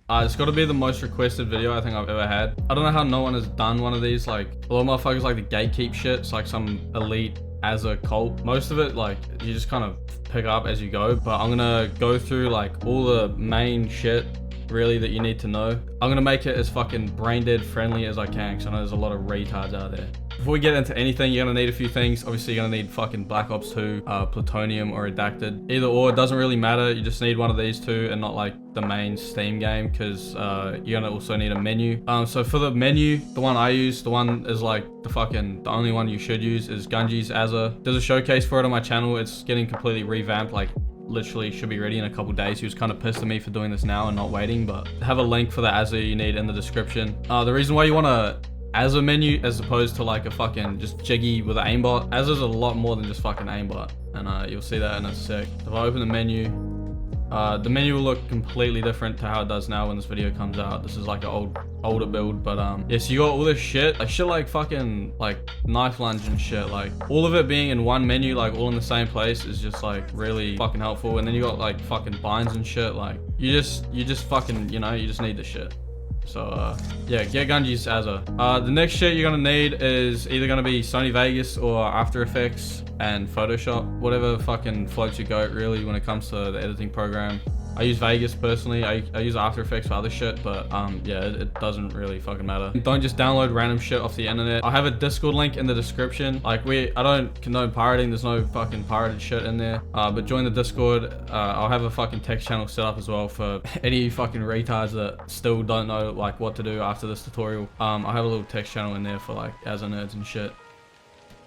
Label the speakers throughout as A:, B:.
A: It's got to be the most requested video I think I've ever had. I don't know how no one has done one of these. Like, a lot of motherfuckers like the gatekeep shit. It's like some elite AZZA cult. Most of it, like, you just kind of pick up as you go. But I'm gonna go through like all the main shit really that you need to know. I'm gonna make it as fucking brain dead friendly as I can, because I know there's a lot of retards out there. Before we get into anything, you're gonna need a few things. Obviously, you're gonna need fucking Black Ops 2, Plutonium, or Redacted. Either or, it doesn't really matter. You just need one of these two and not like the main Steam game, because you're gonna also need a menu. So for the menu, the one I use, the one is like the only one you should use is Gunji's AZZA. There's a showcase for it on my channel. It's getting completely revamped, like literally should be ready in a couple days. He was kind of pissed at me for doing this now and not waiting, but I have a link for the AZZA you need in the description. The reason why you want a AZZA menu as opposed to like a fucking just jiggy with an aimbot. AZZA's a lot more than just fucking aimbot, and you'll see that in a sec. If I open the menu will look completely different to how it does now when this video comes out. This is like an older build, but yeah, so you got all this shit like fucking like knife lunge and shit, like all of it being in one menu, like all in the same place, is just like really fucking helpful. And then you got like fucking binds and shit, like you just fucking, you know, you just need the shit. So yeah, get Gunji's AZZA. The next shit you're gonna need is either gonna be Sony Vegas or After Effects and Photoshop, whatever fucking floats your goat really when it comes to the editing program. I use Vegas personally. I use After Effects for other shit, but yeah, it doesn't really fucking matter. Don't just download random shit off the internet. I have a Discord link in the description. Like I don't condone pirating. There's no fucking pirated shit in there. But join the Discord. I'll have a fucking text channel set up as well for any fucking retards that still don't know like what to do after this tutorial. I have a little text channel in there for like AZZA nerds and shit.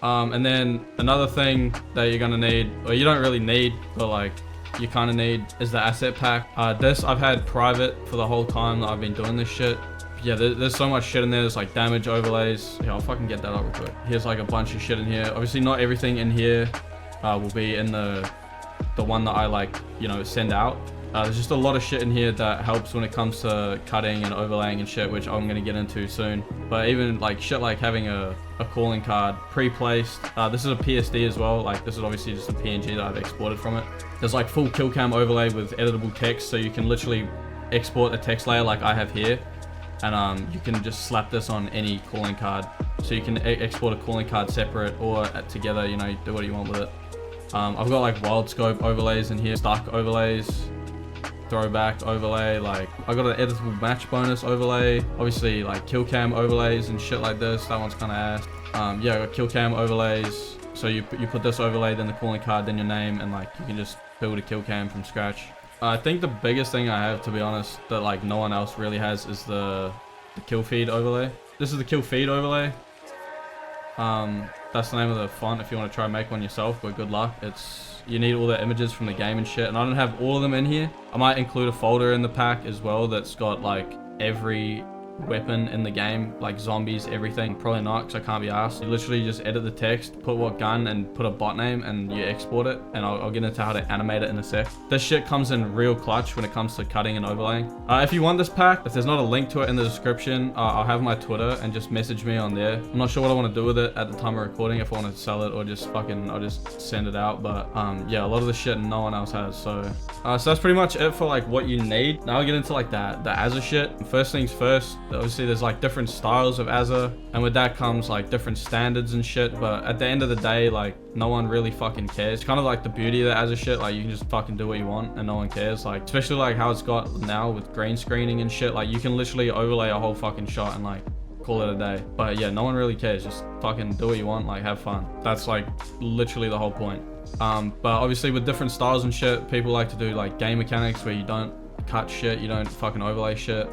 A: And then another thing that you're gonna need, or you don't really need, but like you kind of need, is the asset pack. This I've had private for the whole time that I've been doing this shit. Yeah, there's so much shit in there. There's like damage overlays. Yeah, I'll fucking get that up real quick. Here's like a bunch of shit in here. Obviously not everything in here will be in the one that I like, you know, send out. There's just a lot of shit in here that helps when it comes to cutting and overlaying and shit, which I'm gonna get into soon. But even like shit like having a calling card pre-placed. This is a PSD as well. Like this is obviously just a PNG that I've exported from it. There's like full kill cam overlay with editable text, so you can literally export a text layer like I have here, and you can just slap this on any calling card. So you can export a calling card separate or together, you know, do what you want with it. I've got like wild scope overlays in here, stuck overlays, throwback overlay, like I got an editable match bonus overlay, obviously like kill cam overlays and shit like this. That one's kind of ass. Yeah, I got kill cam overlays, so you put this overlay, then the calling card, then your name, and like you can just build a kill cam from scratch. I think the biggest thing I have, to be honest, that like no one else really has is the kill feed overlay. This is the kill feed overlay. That's the name of the font if you want to try and make one yourself, but good luck. You need all the images from the game and shit, and I don't have all of them in here. I might include a folder in the pack as well that's got like every weapon in the game, like zombies, everything. Probably not, because I can't be asked. You literally just edit the text, put what gun, and put a bot name, and you export it, and I'll get into how to animate it in a sec. This shit comes in real clutch when it comes to cutting and overlaying. If you want this pack, if there's not a link to it in the description, I'll have my Twitter, and just message me on there. I'm not sure what I want to do with it at the time of recording, if I want to sell it or just fucking I'll just send it out. But yeah, a lot of the shit no one else has. So that's pretty much it for like what you need. Now I'll get into like the AZZA shit. First things first, obviously there's like different styles of AZZA, and with that comes like different standards and shit. But at the end of the day, like no one really fucking cares. It's kind of like the beauty of the AZZA shit, like you can just fucking do what you want and no one cares. Like especially like how it's got now with green screening and shit, like you can literally overlay a whole fucking shot and like call it a day. But yeah, no one really cares. Just fucking do what you want, like have fun. That's like literally the whole point. But obviously with different styles and shit, people like to do like game mechanics where you don't cut shit, you don't fucking overlay shit.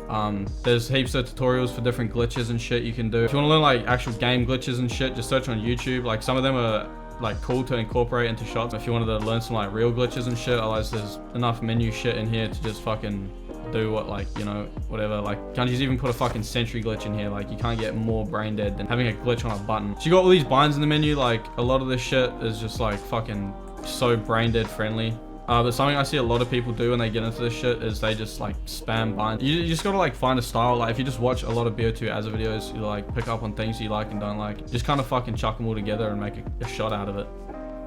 A: There's heaps of tutorials for different glitches and shit you can do. If you want to learn like actual game glitches and shit, just search on YouTube. Like some of them are like cool to incorporate into shots. If you wanted to learn some like real glitches and shit, otherwise there's enough menu shit in here to just fucking do what, like, you know, whatever. Like Gunji's even put a fucking sentry glitch in here. Like you can't get more brain dead than having a glitch on a button. So you got all these binds in the menu. Like a lot of this shit is just like fucking so brain dead friendly. But something I see a lot of people do when they get into this shit is they just like spam bind. You just gotta like find a style. Like if you just watch a lot of BO2 AZZA videos, you like pick up on things you like and don't like. Just kind of fucking chuck them all together and make a shot out of it.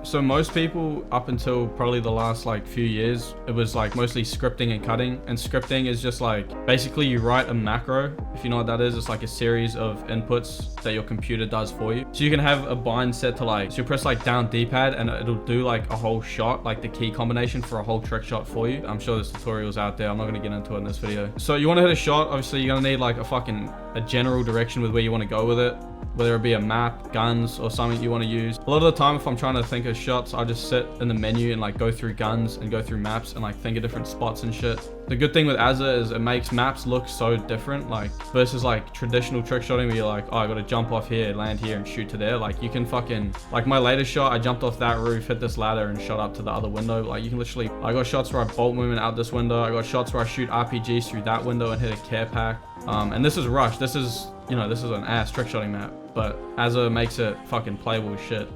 A: So most people up until probably the last like few years, it was like mostly scripting and cutting. And scripting is just like, basically you write a macro. If you know what that is, it's like a series of inputs that your computer does for you. So you can have a bind set to like, so you press like down D-pad and it'll do like a whole shot, like the key combination for a whole trick shot for you. I'm sure there's tutorials out there. I'm not gonna get into it in this video. So you wanna hit a shot, obviously you're gonna need like a general direction with where you wanna go with it. Whether it be a map, guns, or something you want to use. A lot of the time, if I'm trying to think of shots, I just sit in the menu and like go through guns and go through maps and like think of different spots and shit. The good thing with AZZA is it makes maps look so different, like versus like traditional trick shotting where you're like, oh, I gotta jump off here, land here, and shoot to there. Like you can fucking, like my latest shot, I jumped off that roof, hit this ladder, and shot up to the other window. Like you can literally, I got shots where I bolt movement out this window. I got shots where I shoot RPGs through that window and hit a care pack. And this is Rush. This is, you know, this is an ass trick shotting map, but AZZA makes it fucking playable as shit.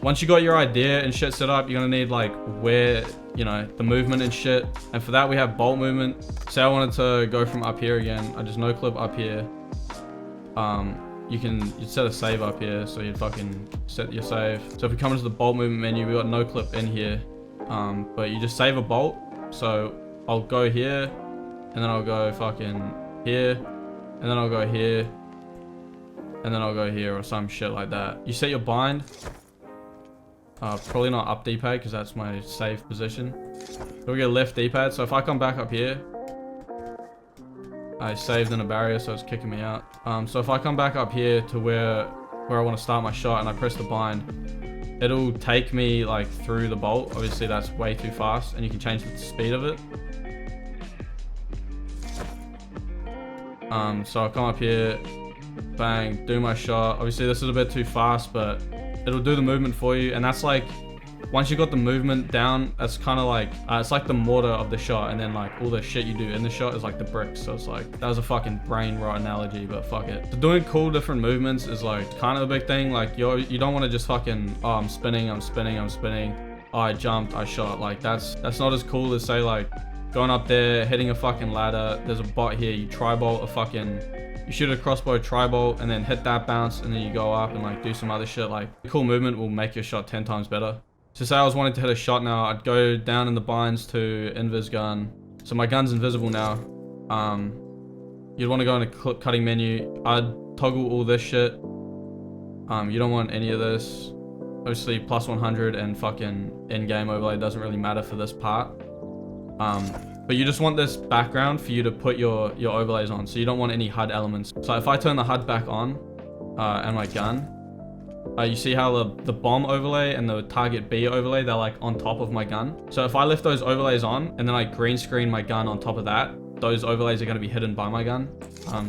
A: Once you got your idea and shit set up, you're gonna need like where, you know, the movement and shit. And for that, we have bolt movement. Say I wanted to go from up here again. I just no clip up here. You'd set a save up here. So you'd fucking set your save. So if we come into the bolt movement menu, we got no clip in here. But you just save a bolt. So I'll go here and then I'll go fucking here. And then I'll go here. And then I'll go here or some shit like that. You set your bind. Probably not up D-pad because that's my safe position. We'll get left D-pad. So if I come back up here, I saved in a barrier, so it's kicking me out. So if I come back up here to where I want to start my shot and I press the bind, it'll take me like through the bolt. Obviously that's way too fast and you can change the speed of it. So I'll come up here, bang, do my shot. Obviously this is a bit too fast, but it'll do the movement for you. And that's like, once you got the movement down, that's kind of like, it's like the mortar of the shot. And then like all the shit you do in the shot is like the bricks. So it's like, that was a fucking brain rot analogy, but fuck it. So doing cool different movements is like kind of a big thing. Like you don't want to just fucking, oh, I'm spinning. Oh, I jumped, I shot. Like that's not as cool as say like going up there, hitting a fucking ladder. There's a bot here. You tri-bolt a fucking, you shoot a crossbow tri-bolt and then hit that bounce and then you go up and like do some other shit. Like cool movement will make your shot 10 times better. So say I was wanting to hit a shot now, I'd go down in the binds to invis gun. So my gun's invisible now. You'd want to go in a clip cutting menu. I'd toggle all this shit. You don't want any of this. Obviously plus 100 and fucking in-game overlay doesn't really matter for this part. But you just want this background for you to put your overlays on. So you don't want any HUD elements. So if I turn the HUD back on and my gun, you see how the bomb overlay and the target B overlay, they're like on top of my gun. So if I lift those overlays on and then I green screen my gun on top of that, those overlays are going to be hidden by my gun.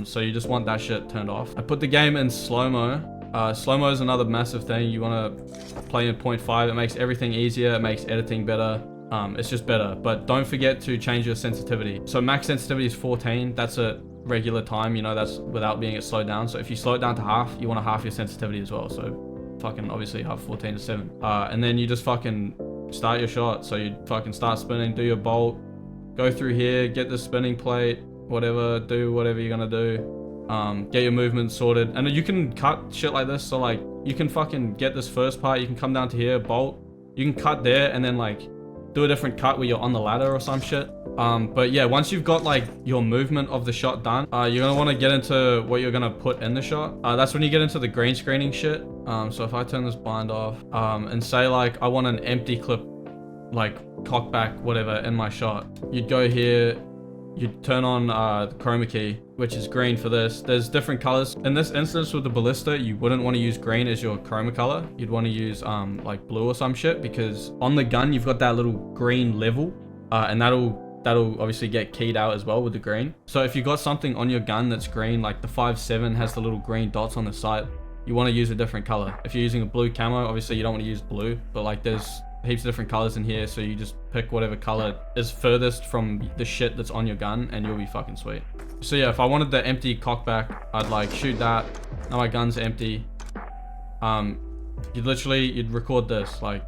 A: So you just want that shit turned off. I put the game in slow-mo. Slow-mo is another massive thing. You want to play in 0.5. It makes everything easier. It makes editing better. It's just better, but don't forget to change your sensitivity. So max sensitivity is 14. That's a regular time, you know, that's without being it slowed down. So if you slow it down to half, you want to half your sensitivity as well. So fucking obviously half 14 to 7. And then you just fucking start your shot. So you fucking start spinning, do your bolt, go through here, get the spinning plate, whatever, do whatever you're gonna do. Get your movement sorted. And you can cut shit like this. So like you can fucking get this first part, you can come down to here, bolt, you can cut there and then like do a different cut where you're on the ladder or some shit. But yeah, once you've got like your movement of the shot done, you're gonna want to get into what you're gonna put in the shot. That's when you get into the green screening shit. So if I turn this bind off and say like I want an empty clip, like cock back, whatever, in my shot, you'd go here, you'd turn on the chroma key, which is green for this. There's different colors. In this instance with the ballista, you wouldn't want to use green as your chroma color. You'd want to use like blue or some shit, because on the gun, you've got that little green level and that'll obviously get keyed out as well with the green. So if you got something on your gun that's green, like the 5.7 has the little green dots on the side, you want to use a different color. If you're using a blue camo, obviously you don't want to use blue, but like there's heaps of different colors in here, so you just pick whatever color is furthest from the shit that's on your gun and you'll be fucking sweet. So yeah, if I wanted the empty cockback, I'd like shoot that. Now my gun's empty. You'd record this, like,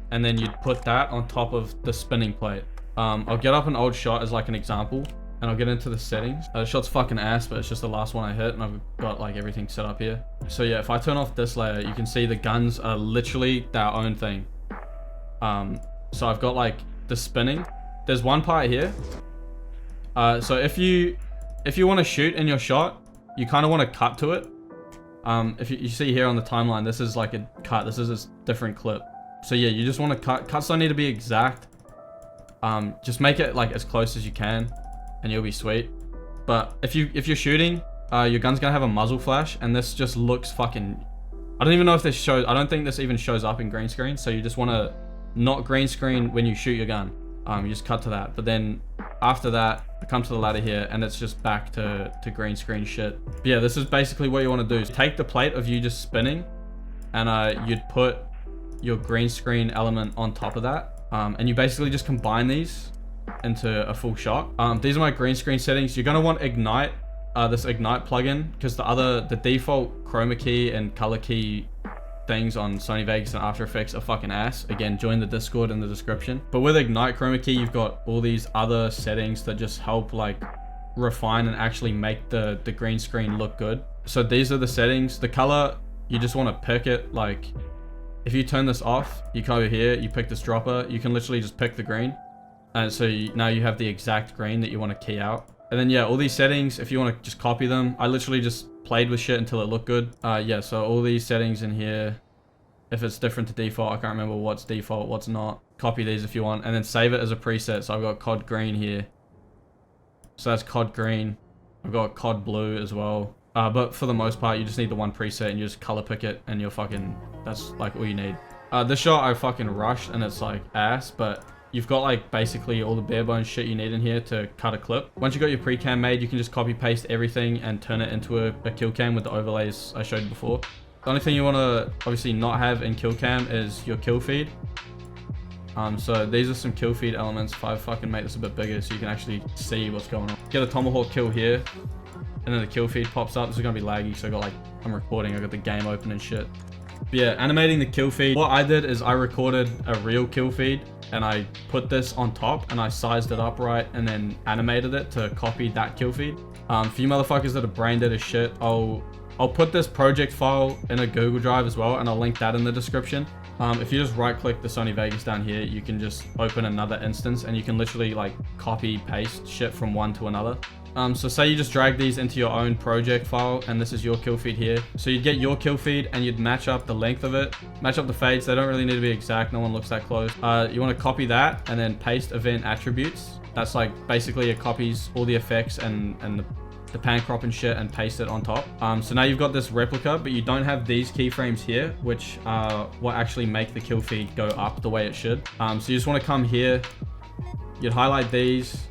A: and then you'd put that on top of the spinning plate. I'll get up an old shot as like an example. and I'll get into the settings. The shot's fucking ass, but it's just the last one I hit, and I've got like everything set up here. So yeah, if I turn off this layer, you can see the guns are literally their own thing. So I've got like the spinning. There's one part here. So if you want to shoot in your shot, you kind of want to cut to it. If you see here on the timeline, this is like a cut. This is a different clip. So yeah, you just want to cut. Cuts don't need to be exact. Just make it like as close as you can, and you'll be sweet. But if you're shooting, your gun's gonna have a muzzle flash, and this just looks fucking. I don't even know if this shows. I don't think this even shows up in green screen. So you just want to not green screen when you shoot your gun. You just cut to that. But then after that, I come to the ladder here, and it's just back to green screen shit. But yeah, this is basically what you want to do. Take the plate of you just spinning, and you'd put your green screen element on top of that. And you basically just combine these into a full shot. These are my green screen settings. You're gonna want Ignite, this Ignite plugin, because the default chroma key and color key things on Sony Vegas and After Effects are fucking ass. Again, join the Discord in the description. But with Ignite chroma key, you've got all these other settings that just help like refine and actually make the green screen look good. So these are the settings. The color, you just want to pick it. Like if you turn this off, you come over here, you pick this dropper, you can literally just pick the green. And so now you have the exact green that you want to key out. And then yeah, all these settings, if you want to just copy them, I literally just played with shit until it looked good. Yeah, so all these settings in here, if it's different to default, I can't remember what's default, what's not. Copy these if you want, and then save it as a preset. So I've got COD green here. So that's COD green. I've got COD blue as well. But for the most part, you just need the one preset, and you just color pick it, and you're fucking, that's like all you need. This shot I fucking rushed, and it's like ass, but you've got like basically all the bare bones shit you need in here to cut a clip. Once you got your pre-cam made, you can just copy paste everything and turn it into a kill cam with the overlays I showed you before. The only thing you want to obviously not have in kill cam is your kill feed. So these are some kill feed elements. If I fucking make this a bit bigger so you can actually see what's going on. Get a tomahawk kill here, and then the kill feed pops up. This is gonna be laggy, so I got like, I'm recording, I got the game open and shit. But yeah, animating the kill feed. What I did is I recorded a real kill feed, and I put this on top, and I sized it up right, and then animated it to copy that kill feed. For you motherfuckers that are brain dead as shit, I'll put this project file in a Google Drive as well, and I'll link that in the description. If you just right click the Sony Vegas down here, you can just open another instance, and you can literally like copy paste shit from one to another. So say you just drag these into your own project file, and this is your kill feed here. So you'd get your kill feed, and you'd match up the length of it, match up the fades. They don't really need to be exact. No one looks that close. You want to copy that, and then paste event attributes. That's like basically it copies all the effects and the pan crop and shit, and paste it on top. So now you've got this replica, but you don't have these keyframes here, which are what actually make the kill feed go up the way it should. So you just want to come here, you'd highlight these,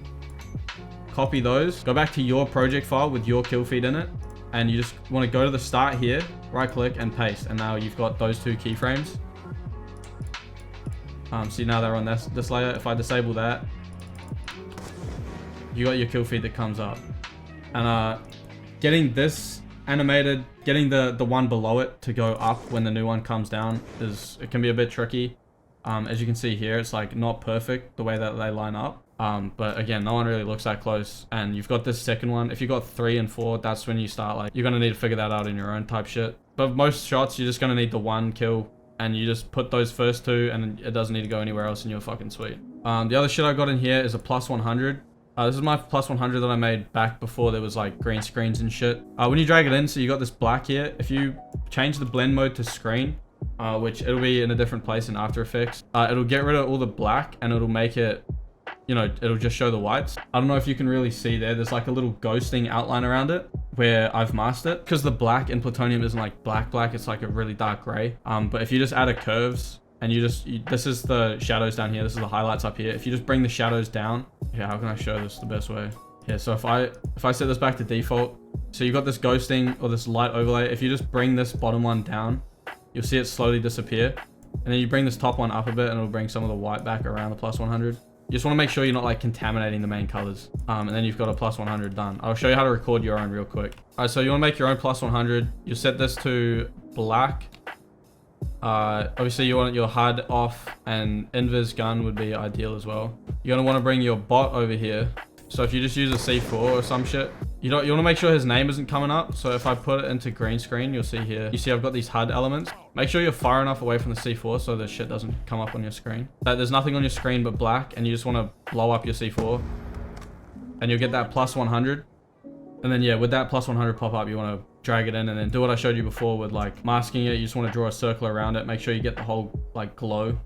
A: copy those, go back to your project file with your kill feed in it, and you just want to go to the start here, right click and paste, and now you've got those two keyframes. See, now they're on this layer. If I disable that, you got your kill feed that comes up. And getting this animated, getting the one below it to go up when the new one comes down, it can be a bit tricky. As you can see here, it's like not perfect the way that they line up. But again, no one really looks that close. And you've got this second one. If you got 3 and 4, that's when you start like, you're gonna need to figure that out in your own type shit. But most shots, you're just gonna need the one kill, and you just put those first two, and it doesn't need to go anywhere else, and you're fucking sweet. The other shit I got in here is a plus 100. This is my plus 100 that I made back before there was like green screens and shit. When you drag it in, so you got this black here. If you change the blend mode to screen, which it'll be in a different place in After Effects, it'll get rid of all the black, and it'll make it, you know, it'll just show the whites. I don't know if you can really see there. There's like a little ghosting outline around it where I've masked it, because the black in Plutonium isn't like black, it's like a really dark gray. But if you just add a curves, and this is the shadows down here, this is the highlights up here. If you just bring the shadows down, yeah, how can I show this the best way? Yeah, so if I set this back to default, so you got this ghosting or this light overlay. If you just bring this bottom one down, you'll see it slowly disappear. And then you bring this top one up a bit, and it'll bring some of the white back around the plus 100. You just want to make sure you're not like contaminating the main colors. And then you've got a plus 100 done. I'll show you how to record your own real quick. All right, so you want to make your own plus 100. You set this to black. Obviously you want your HUD off, and invis gun would be ideal as well. You're gonna want to bring your bot over here. So if you just use a C4 or some shit, you want to make sure his name isn't coming up. So if I put it into green screen, you'll see here, you see I've got these HUD elements. Make sure you're far enough away from the C4 so the shit doesn't come up on your screen. There's nothing on your screen but black, and you just want to blow up your C4 and you'll get that plus 100. And then yeah, with that plus 100 pop-up, you want to drag it in and then do what I showed you before with like masking it. You just want to draw a circle around it. Make sure you get the whole like glow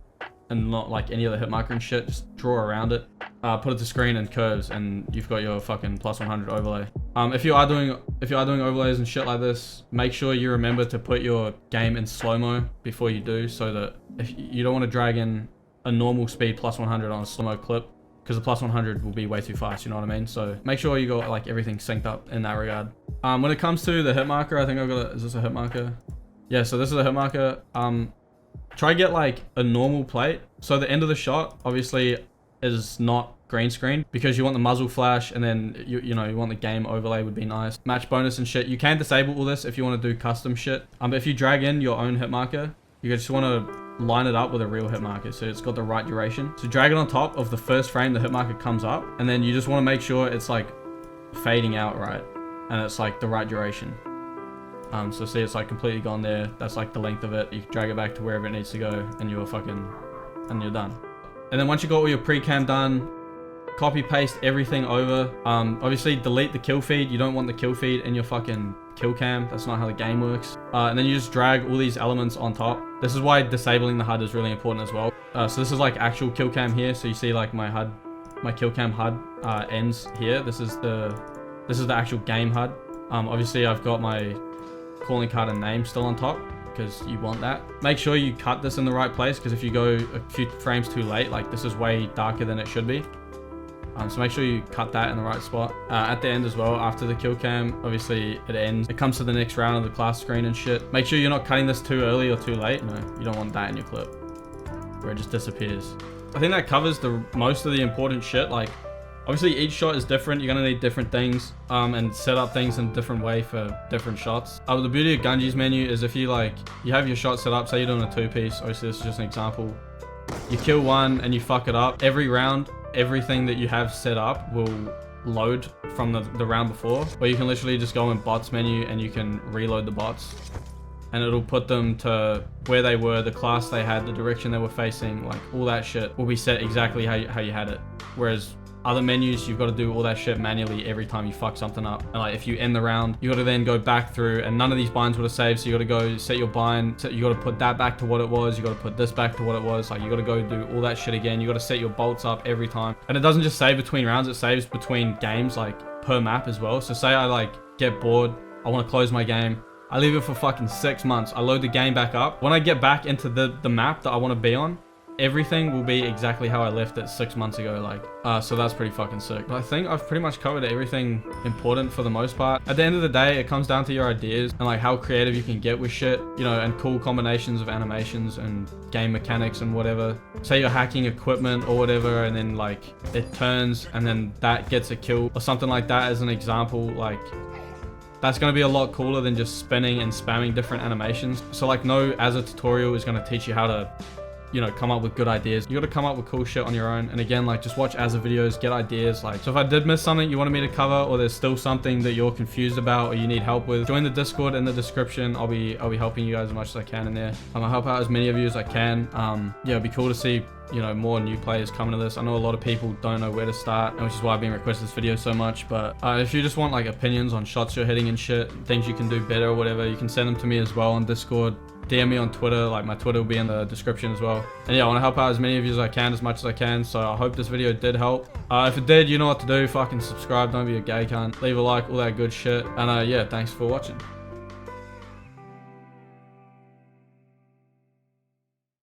A: and not like any of the hit marker and shit. Just draw around it, put it to screen and curves, and you've got your fucking plus 100 overlay. If you are doing overlays and shit like this, make sure you remember to put your game in slow-mo before you do, so that if you don't want to drag in a normal speed plus 100 on a slow-mo clip, because the plus 100 will be way too fast, you know what I mean? So make sure you got like everything synced up in that regard. When it comes to the hit marker, I think I've got is this a hit marker? Yeah, so this is a hit marker. Try get like a normal plate. So the end of the shot obviously is not green screen, because you want the muzzle flash, and then you want the game overlay would be nice. Match bonus and shit. You can disable all this if you want to do custom shit. But if you drag in your own hit marker, you just want to line it up with a real hit marker so it's got the right duration. So drag it on top of the first frame the hit marker comes up, and then you just want to make sure it's like fading out right, and it's like the right duration. So see, it's like completely gone there. That's like the length of it. You can drag it back to wherever it needs to go, and you're done. And then once you got all your pre-cam done, copy paste everything over. Obviously delete the kill feed. You don't want the kill feed in your fucking kill cam. That's not how the game works. And then you just drag all these elements on top. This is why disabling the HUD is really important as well. So this is like actual kill cam here. So you see like my HUD, my kill cam HUD ends here. This is the actual game HUD. Obviously I've got my calling card and name still on top, because you want that. Make sure you cut this in the right place, because if you go a few frames too late, like this is way darker than it should be. So make sure you cut that in the right spot. At the end as well, after the kill cam, obviously it ends. It comes to the next round of the class screen and shit. Make sure you're not cutting this too early or too late. You don't want that in your clip where it just disappears. I think that covers most of the important shit. Like, obviously each shot is different. You're gonna need different things and set up things in a different way for different shots. The beauty of Gunji's menu is if you have your shot set up, say you're doing a 2-piece, obviously this is just an example. You kill one and you fuck it up. Every round, everything that you have set up will load from the round before, or you can literally just go in bots menu and you can reload the bots, and it'll put them to where they were, the class they had, the direction they were facing, like all that shit will be set exactly how you had it. Whereas other menus, you've got to do all that shit manually every time you fuck something up. And like if you end the round, you got to then go back through, and none of these binds would have saved. So you got to go set your bind. You got to put that back to what it was. You got to put this back to what it was. Like you got to go do all that shit again. You got to set your bolts up every time. And it doesn't just save between rounds. It saves between games, like per map as well. So say I like get bored, I want to close my game. I leave it for fucking 6 months. I load the game back up. When I get back into the map that I want to be on, everything will be exactly how I left it 6 months ago. So that's pretty fucking sick. But I think I've pretty much covered everything important for the most part. At the end of the day, it comes down to your ideas and like how creative you can get with shit, and cool combinations of animations and game mechanics and whatever. Say you're hacking equipment or whatever, and then like it turns and then that gets a kill or something like that as an example. Like that's going to be a lot cooler than just spinning and spamming different animations. So like no AZZA tutorial is going to teach you how to come up with good ideas. You got to come up with cool shit on your own. And again, like just watch AZZA videos, get ideas. Like, so if I did miss something you wanted me to cover, or there's still something that you're confused about or you need help with, join the Discord in the description. I'll be helping you guys as much as I can in there. I'll help out as many of you as I can. Yeah, it'd be cool to see more new players coming to this. I know a lot of people don't know where to start, which is why I've been requesting this video so much. But if you just want like opinions on shots you're hitting and shit, things you can do better or whatever, you can send them to me as well on Discord. DM me on Twitter, like my Twitter will be in the description as well. And yeah, I want to help out as many of you as I can, as much as I can. So I hope this video did help. If it did, you know what to do. Fucking subscribe, don't be a gay cunt. Leave a like, all that good shit. And yeah, thanks for watching.